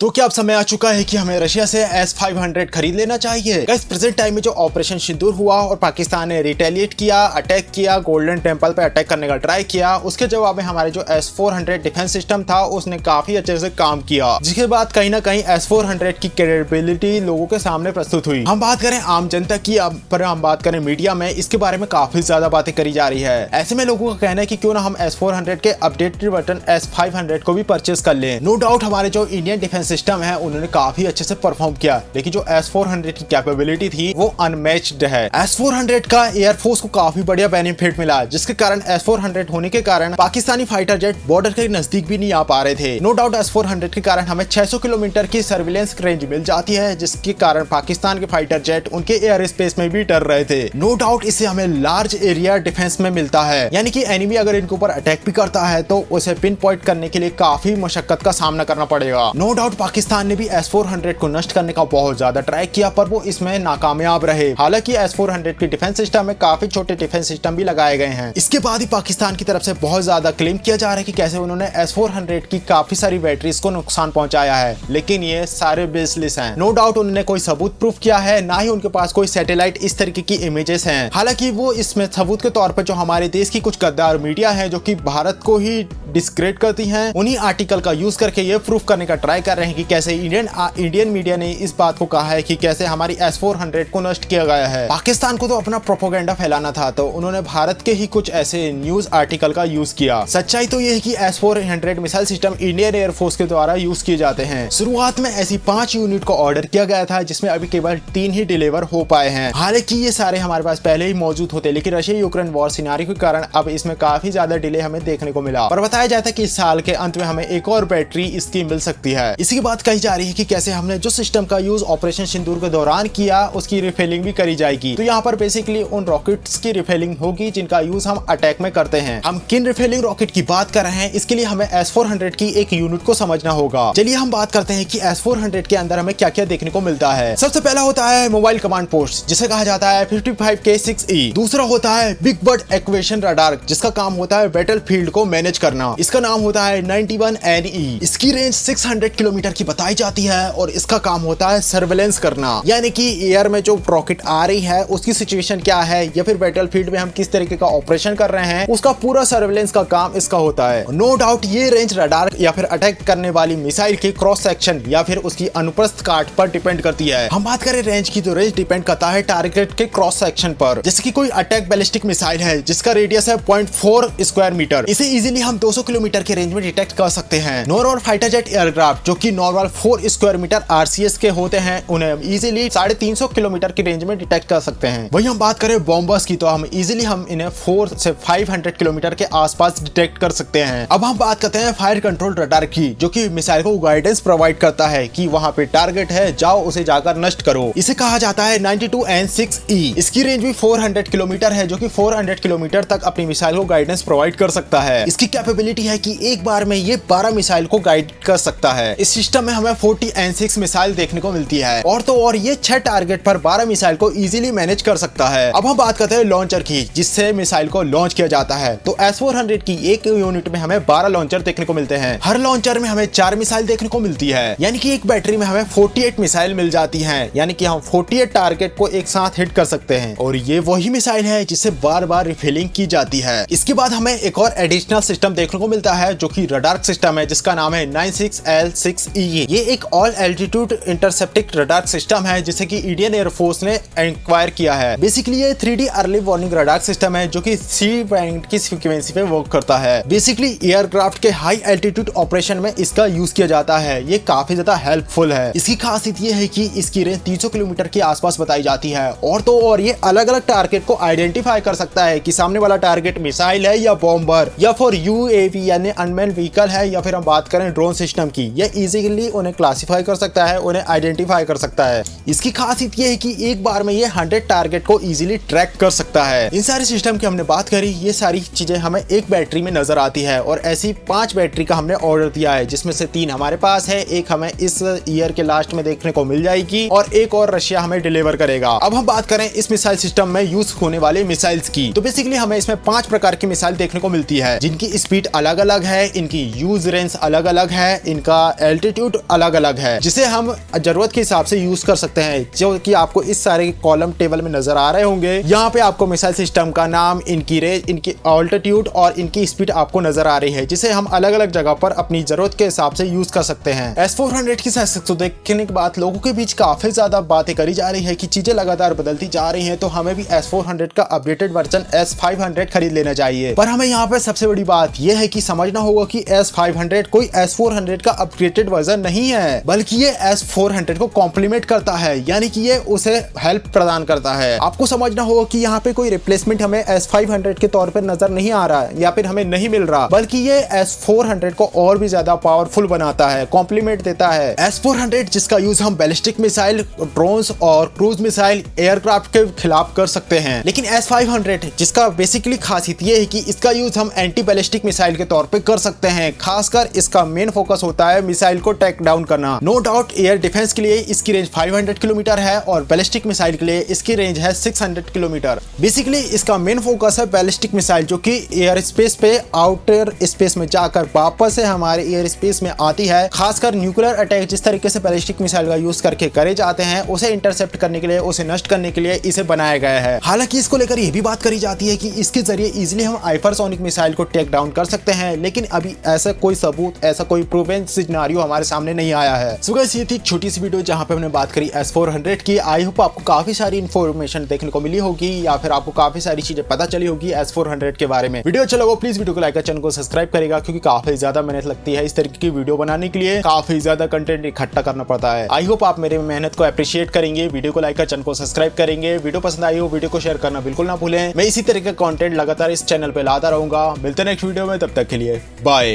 तो क्या अब समय आ चुका है कि हमें रशिया से S-500 खरीद लेना चाहिए। इस प्रेजेंट टाइम में जो ऑपरेशन सिंदूर हुआ और पाकिस्तान ने रिटेलिएट किया, अटैक किया, गोल्डन टेम्पल पे अटैक करने का ट्राई किया, उसके जवाब में हमारे जो S-400 डिफेंस सिस्टम था उसने काफी अच्छे से काम किया, जिसके बाद कहीं ना कहीं S-400 की कैपेबिलिटी लोगों के सामने प्रस्तुत हुई। हम बात करें आम जनता की, पर हम बात करें मीडिया में, इसके बारे में काफी ज्यादा बातें करी जा रही है। ऐसे में लोगों का कहना है कि क्यों ना हम S-400 के अपडेटेड वर्जन S-500 को भी परचेस कर लें। नो डाउट हमारे जो इंडियन डिफेंस सिस्टम है उन्होंने काफी अच्छे से परफॉर्म किया, लेकिन जो S-400 की कैपेबिलिटी थी वो अनमैच्ड है। S-400 का एयरफोर्स को काफी बढ़िया बेनिफिट मिला, जिसके कारण S-400 होने के कारण पाकिस्तानी फाइटर जेट बॉर्डर के नजदीक भी नहीं आ पा रहे थे। नो डाउट S-400 के कारण हमें 600 किलोमीटर की सर्विलेंस रेंज मिल जाती है, जिसके कारण पाकिस्तान के फाइटर जेट उनके एयर स्पेस में भी डर रहे थे। नो डाउट इससे हमें लार्ज एरिया डिफेंस में मिलता है, यानी कि एनिमी अगर इनके ऊपर अटैक भी करता है तो उसे पिन पॉइंट करने के लिए काफी मशक्कत का सामना करना पड़ेगा। नो डाउट पाकिस्तान ने भी S-400 को नष्ट करने का बहुत ज्यादा ट्राई किया, पर वो इसमें नाकामयाब रहे। हालांकि S-400 की डिफेंस सिस्टम में काफी छोटे डिफेंस सिस्टम भी लगाए गए हैं। इसके बाद ही पाकिस्तान की तरफ से बहुत ज्यादा क्लेम किया जा रहा है कि कैसे उन्होंने S-400 की काफी सारी बैटरीज को नुकसान पहुंचाया है, लेकिन ये सारे बेसलेस हैं। नो डाउट उन्होंने कोई सबूत प्रूफ किया है, ना ही उनके पास कोई सैटेलाइट इस तरीके की इमेजेस हैं। हालांकि वो इसमें सबूत के तौर पर जो हमारे देश की कुछ गद्दार मीडिया है जो कि भारत को ही डिस्क्रेडिट करती हैं, उन्हीं आर्टिकल का यूज करके ये प्रूफ करने का ट्राई कर रहे हैं कि कैसे इंडियन मीडिया ने इस बात को कहा है कि कैसे हमारी S-400 को नष्ट किया गया है। पाकिस्तान को तो अपना प्रोपेगेंडा फैलाना था, तो उन्होंने भारत के ही कुछ ऐसे न्यूज आर्टिकल का यूज किया। सच्चाई तो ये है कि S-400 missile system Indian air force के द्वारा यूज किए जाते हैं। शुरुआत में ऐसी 5 यूनिट को ऑर्डर किया गया था, जिसमें अभी केवल 3 ही डिलीवर हो पाए हैं। हालांकि ये सारे हमारे पास पहले ही मौजूद होते, लेकिन रशिया यूक्रेन वॉर सिनेरियो के कारण अब इसमें काफी ज्यादा डिले हमें देखने को मिला। पर बताया जाता है कि इस साल के अंत में हमें एक और बैटरी इसकी मिल सकती है। इसी की बात कही जा रही है कि कैसे हमने जो सिस्टम का यूज ऑपरेशन सिंदूर के दौरान किया उसकी रिफिलिंग भी करी जाएगी। तो यहाँ पर बेसिकली उन रॉकेट्स की रिफिलिंग होगी जिनका यूज हम अटैक में करते हैं। हम किन रिफिलिंग रॉकेट की बात कर रहे हैं, इसके लिए हमें S-400 की एक यूनिट को समझना होगा। चलिए हम बात करते हैं कि S-400 के अंदर हमें क्या क्या देखने को मिलता है। सबसे पहला होता है मोबाइल कमांड पोस्ट, जिसे कहा जाता है 55K6E। दूसरा होता है बिग बर्ड एक्वेशन रडार, जिसका काम होता है बैटलफील्ड को मैनेज करना। इसका नाम होता है 91NE। इसकी रेंज 600 किलोमीटर की बताई जाती है और इसका काम होता है सर्वेलेंस करना, यानी कि एयर में जो रॉकेट आ रही है उसकी सिचुएशन क्या है या फिर बैटलफील्ड में हम किस तरीके का ऑपरेशन कर रहे हैं, उसका पूरा सर्वेलेंस का काम इसका होता है। नो डाउट ये रेंज रडार या फिर अटैक करने वाली मिसाइल के क्रॉस सेक्शन या फिर उसकी अनुप्रस्थ काट पर डिपेंड करती है। हम बात करें रेंज की, तो रेंज डिपेंड करता है टारगेट के क्रॉस सेक्शन पर। जैसे कि कोई अटैक बैलिस्टिक मिसाइल है जिसका रेडियस है 0.4 स्क्वायर मीटर, इसे इजीली हम 200 किलोमीटर के रेंज में डिटेक्ट कर सकते हैं। नॉर्मल फाइटर जेट एयरक्राफ्ट जो कि नॉर्मल 4 स्क्वायर मीटर RCS के होते हैं, उन्हें हम इजीली 350 किलोमीटर की रेंज में डिटेक्ट कर सकते हैं। वही हम बात करें बॉम्बर्स की, तो हम इजीली इन्हें 4 से 500 किलोमीटर के आसपास डिटेक्ट कर सकते हैं। अब हम बात करते हैं फायर कंट्रोल रडार की, जो कि मिसाइल को गाइडेंस प्रोवाइड करता है कि वहां पे टारगेट है, जाओ उसे जाकर नष्ट करो। इसे कहा जाता है 92N6E। इसकी रेंज भी 400 किलोमीटर है, जो कि 400 किलोमीटर तक अपनी मिसाइल को गाइडेंस प्रोवाइड कर सकता है। इसकी कैपेबिलिटी है कि एक बार में ये 12 मिसाइल को गाइड कर सकता है। इस सिस्टम में हमें 40N6 मिसाइल देखने को मिलती है, और तो और ये 6 टारगेट पर 12 मिसाइल को इजीली मैनेज कर सकता है। अब हम बात करते हैं लॉन्चर की, जिससे मिसाइल को लॉन्च किया जाता है। तो S-400 की एक यूनिट में हमें 12 लॉन्चर देखने को मिलते हैं। हर लॉन्चर में हमें 4 मिसाइल देखने को मिलती है, यानी कि एक बैटरी में हमें 48 मिसाइल मिल जाती हैं, यानी कि हम 48 टारगेट को एक साथ हिट कर सकते हैं। और ये वही मिसाइल है जिससे बार बार रिफिलिंग की जाती है। इसके बाद हमें एक और एडिशनल सिस्टम देखने को मिलता है, जो कि रडार सिस्टम है, जिसका नाम है 96L6E। ये एक all altitude intercepting radar system है, जिसे कि इंडियन एयरफोर्स ने एक्वायर किया है। बेसिकली ये 3D early warning radar system है, जो कि C बैंड की फ्रीक्वेंसी पे वर्क करता है। बेसिकली एयरक्राफ्ट के हाई एल्टीट्यूड ऑपरेशन में इसका यूज किया जाता है। ये काफी ज्यादा हेल्पफुल है। इसकी खासियत ये है कि इसकी रेंज 300 किलोमीटर के आसपास बताई जाती है, और तो और ये अलग अलग टारगेट को आइडेंटिफाई कर सकता है कि सामने वाला टारगेट मिसाइल है या बॉम्बर या फिर UAV यानी अनमैन्ड व्हीकल है, या फिर हम बात करें ड्रोन सिस्टम की। ये इजीली उन्हें क्लासिफाई कर सकता है, उन्हें आइडेंटिफाई कर सकता है। इसकी खासियत ये है कि एक बार में ये 100 टारगेट को इजीली ट्रैक कर सकता है। इन सारे सिस्टम की हमने बात करी, ये सारी चीजें हमें एक बैटरी में नजर आती है, और ऐसी 5 बैटरी का हमने ऑर्डर दिया है, जिसमें से 3 हमारे पास है, एक हमें इस ईयर के लास्ट में देखने को मिल जाएगी, और एक और रशिया हमें डिलीवर करेगा। अब हम बात करें इस मिसाइल सिस्टम में यूज होने वाले मिसाइल्स की, तो बेसिकली हमें इसमें 5 प्रकार की मिसाइल देखने को मिलती है, जिनकी स्पीड अलग अलग है, इनकी यूज रेंज अलग अलग है, इनका एल्टीट्यूड अलग अलग है, जिसे हम जरूरत के हिसाब से यूज कर सकते हैं, जो कि आपको इस सारे कॉलम टेबल में नजर आ रहे होंगे। यहाँ पे आपको मिसाइल सिस्टम का नाम, इनकी रेंज, इनकी ऑल्टीट्यूड और इनकी स्पीड आपको नजर आ रही है, जिसे हम अलग अलग जगह पर अपनी जरूरत के हिसाब से यूज कर सकते हैं। S-400 की सक्सेस देखने के बाद लोगों के बीच काफी ज्यादा बातें करी जा रही है कि चीजें लगातार बदलती जा रही हैं, तो हमें भी S-400 का अपडेटेड वर्जन S-500 खरीद लेना चाहिए। पर हमें यहाँ पे सबसे बड़ी बात यह है कि समझना होगा कि S-500 कोई S-400 का अपडेटेड वर्जन नहीं है, बल्कि ये S-400 को कॉम्प्लीमेंट करता है, यानी कि ये उसे हेल्प प्रदान करता है। आपको समझना होगा कि यहाँ पे कोई रिप्लेसमेंट हमें S-500 के तौर पर नजर नहीं आ रहा है या फिर हमें नहीं मिल रहा, बल्कि ये S-400 को और भी ज्यादा पावरफुल बनाता है, कॉम्प्लीमेंट देता है। S-400 जिसका यूज हम बैलिस्टिक मिसाइल, ड्रोन्स और क्रूज मिसाइल, एयरक्राफ्ट के खिलाफ कर सकते हैं, लेकिन S-500 जिसका बेसिकली खासियत ये है कि इसका यूज हम एंटी बैलिस्टिक मिसाइल के तौर पे कर सकते हैं। खासकर इसका मेन फोकस होता है मिसाइल को टेक डाउन करना। नो डाउट एयर डिफेंस के लिए इसकी रेंज 500 किलोमीटर है और बैलिस्टिक मिसाइल के लिए इसकी रेंज है 600 किलोमीटर। बेसिकली इसका मेन फोकस है बैलिस्टिक मिसाइल, जो कि एयर स्पेस पे आउटर स्पेस में जाकर वापस से हमारे एयर स्पेस में आती है। खासकर न्यूक्लियर अटैक जिस तरीके से बैलिस्टिक मिसाइल का यूज करके करे जाते हैं, उसे इंटरसेप्ट करने के लिए, उसे नष्ट करने के लिए इसे बनाया गया है। हालांकि इसको लेकर यह भी बात करी जाती है कि इसके जरिए इजीली हम हाइपरसोनिक मिसाइल को टेक डाउन कर सकते हैं, लेकिन अभी ऐसा कोई सबूत, ऐसा कोई प्रूवन सिनेरियो हमारे सामने नहीं आया है। सो गाइस, ये थी एक छोटी सी वीडियो जहां पे हमने बात करी S-400 की। आई होप आपको काफी सारी इन्फॉर्मेशन देखने को मिली होगी या फिर आपको काफी सारी चीजें पता चली होगी S-400 के बारे में। वीडियो अच्छा लगा प्लीज वीडियो को लाइक कर, चैनल को सब्सक्राइब करेगा, क्योंकि काफी ज्यादा मेहनत लगती है इस तरीके की वीडियो बनाने के लिए, काफी ज्यादा कंटेंट इकट्ठा करना पड़ता है। आई होप आप मेरे मेहनत को अप्रिशिएट करेंगे, वीडियो को लाइक कर, चैनल को सब्सक्राइब करेंगे। वीडियो पसंद आई हो वीडियो को शेयर करना बिल्कुल ना भूलें। मैं इसी तरह का कंटेंट लगातार इस चैनल पे लाता रहूंगा। मिलते हैं नेक्स्ट वीडियो में, तब तक के लिए बाय।